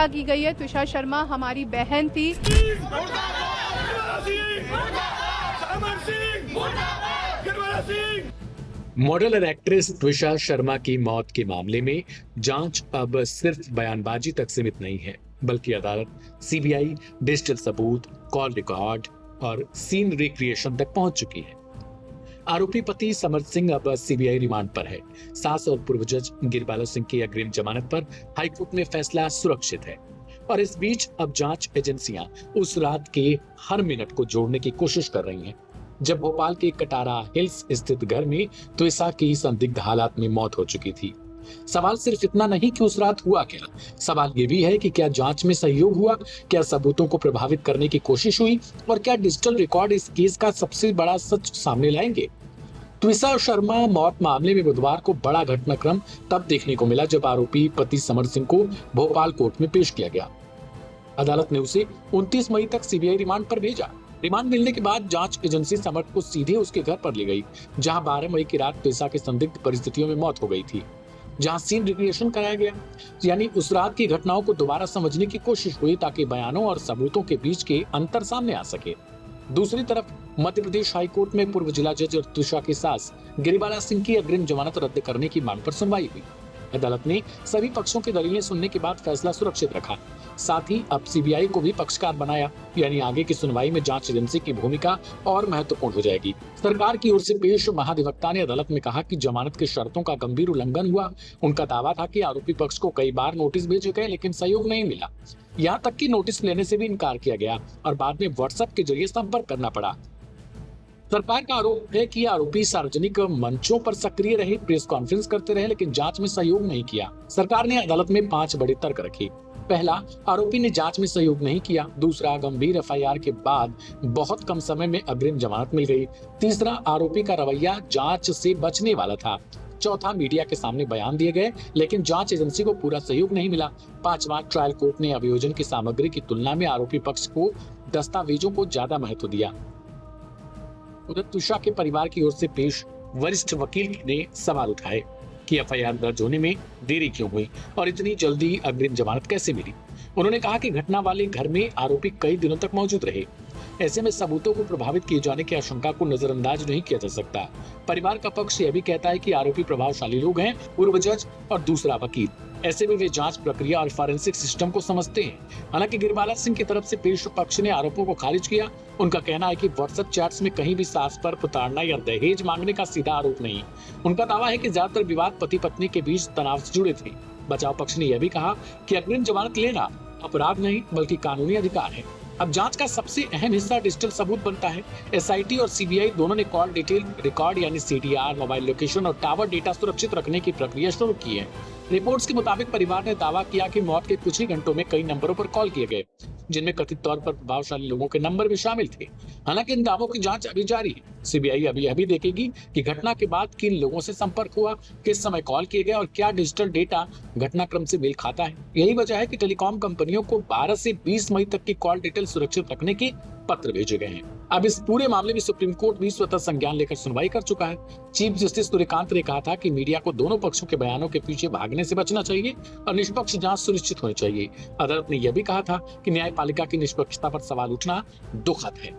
हत्या की गई है। त्विषा शर्मा हमारी बहन थी। मॉडल और एक्ट्रेस त्विषा शर्मा की मौत के मामले में जांच अब सिर्फ बयानबाजी तक सीमित नहीं है, बल्कि अदालत, सीबीआई, डिजिटल सबूत, कॉल रिकॉर्ड और सीन रिक्रिएशन तक पहुंच चुकी है। आरोपी पति समर सिंह अब सीबीआई रिमांड पर है। सास और पूर्व जज गिरिबाला सिंह की अग्रिम जमानत पर हाईकोर्ट में फैसला सुरक्षित है और इस बीच अब जांच एजेंसियां उस रात के हर मिनट को जोड़ने की कोशिश कर रही हैं जब भोपाल के कटारा हिल्स स्थित घर में त्विषा की संदिग्ध हालात में मौत हो चुकी थी। सवाल सिर्फ इतना नहीं कि उस रात हुआ क्या, सवाल ये भी है कि क्या जांच में सहयोग हुआ, क्या सबूतों को प्रभावित करने की कोशिश हुई और क्या डिजिटल रिकॉर्ड इस केस का सबसे बड़ा सच सामने लाएंगे। त्विषा शर्मा मौत मामले में बुधवार को बड़ा घटनाक्रम तब देखने को मिला जब आरोपी पति समर सिंह को भोपाल कोर्ट में पेश किया गया। अदालत ने उसे 29 मई तक सीबीआई रिमांड पर भेजा। रिमांड मिलने के बाद जांच एजेंसी समर को सीधे उसके घर पर ले गई, जहां 12 मई की रात त्विषा की संदिग्ध परिस्थितियों में मौत हो गई थी, जहां सीन रिक्रिएशन कराया गया, यानी उस रात की घटनाओं को दोबारा समझने की कोशिश हुई ताकि बयानों और सबूतों के बीच के अंतर सामने आ सके। दूसरी तरफ मध्य प्रदेश हाईकोर्ट में पूर्व जिला जज और त्विषा की सास गिरिबाला सिंह की अग्रिम जमानत रद्द करने की मांग पर सुनवाई हुई। अदालत ने सभी पक्षों की दलीलें सुनने के बाद फैसला सुरक्षित रखा। साथ ही अब सीबीआई को भी पक्षकार बनाया, यानी आगे की सुनवाई में जांच एजेंसी की भूमिका और महत्वपूर्ण हो जाएगी। सरकार की ओर से पेश महाधिवक्ता ने अदालत में कहा कि जमानत की शर्तों का गंभीर उल्लंघन हुआ। उनका दावा था कि आरोपी पक्ष को कई बार नोटिस भेजे गए लेकिन सहयोग नहीं मिला। यहाँ तक कि नोटिस लेने से भी इनकार किया गया और बाद में व्हाट्सएप के जरिए संपर्क करना पड़ा। सरकार का आरोप है कि आरोपी सार्वजनिक मंचों पर सक्रिय रहे, प्रेस कॉन्फ्रेंस करते रहे लेकिन जांच में सहयोग नहीं किया। सरकार ने अदालत में 5 बड़े तर्क रखे। पहला, आरोपी ने जांच में सहयोग नहीं किया। दूसरा, गंभीर एफआईआर के बाद बहुत कम समय में अग्रिम जमानत मिल गई। तीसरा, आरोपी का रवैया जांच से बचने वाला था। चौथा, मीडिया के सामने बयान दिए गए लेकिन जांच एजेंसी को पूरा सहयोग नहीं मिला। पांचवा, ट्रायल कोर्ट ने अभियोजन की सामग्री की तुलना में आरोपी पक्ष को दस्तावेजों को ज्यादा महत्व दिया। उधर त्विषा के परिवार की ओर से पेश वरिष्ठ वकील ने सवाल उठाए कि एफआईआर दर्ज होने में देरी क्यों हुई और इतनी जल्दी अग्रिम जमानत कैसे मिली। उन्होंने कहा कि घटना वाले घर में आरोपी कई दिनों तक मौजूद रहे, ऐसे में सबूतों को प्रभावित किए जाने की आशंका को नजरअंदाज नहीं किया जा सकता। परिवार का पक्ष यह भी कहता है कि आरोपी प्रभावशाली लोग हैं, पूर्व जज और दूसरा वकील। ऐसे में वे जांच प्रक्रिया और फॉरेंसिक सिस्टम को समझते हैं। हालांकि गिरिबाला सिंह की तरफ से पेश पक्ष ने आरोपों को खारिज किया। उनका कहना है कि व्हाट्सएप चैट्स में कहीं भी सास पर प्रताड़ना या दहेज मांगने का सीधा आरोप नहीं। उनका दावा है कि ज्यादातर विवाद पति पत्नी के बीच तनाव से जुड़े थे। बचाव पक्ष ने यह भी कहा कि अग्रिम जमानत लेना अपराध नहीं बल्कि कानूनी अधिकार है। अब जांच का सबसे अहम हिस्सा डिजिटल सबूत बनता है। एसआईटी और सीबीआई दोनों ने कॉल डिटेल रिकॉर्ड यानी सीडीआर, मोबाइल लोकेशन और टावर डेटा सुरक्षित रखने की प्रक्रिया शुरू की है। रिपोर्ट्स के मुताबिक परिवार ने दावा किया कि मौत के कुछ ही घंटों में कई नंबरों पर कॉल किए गए, जिनमें कथित तौर पर प्रभावशाली लोगों के नंबर भी शामिल थे। हालांकि इन दावों की जांच अभी जारी है। सीबीआई अभी यह भी देखेगी कि घटना के बाद किन लोगों से संपर्क हुआ, किस समय कॉल किए गए और क्या डिजिटल डेटा घटनाक्रम से मेल खाता है। यही वजह है कि टेलीकॉम कंपनियों को 12 से 20 मई तक की कॉल डिटेल सुरक्षित रखने के पत्र भेजे गए हैं। अब इस पूरे मामले में सुप्रीम कोर्ट भी स्वतः संज्ञान लेकर सुनवाई कर चुका है। चीफ जस्टिस सूर्यकांत ने कहा था कि मीडिया को दोनों पक्षों के बयानों के पीछे भागने से बचना चाहिए और निष्पक्ष जांच सुनिश्चित होनी चाहिए। अदालत ने यह भी कहा था कि न्यायपालिका की निष्पक्षता पर सवाल उठना दुखद है।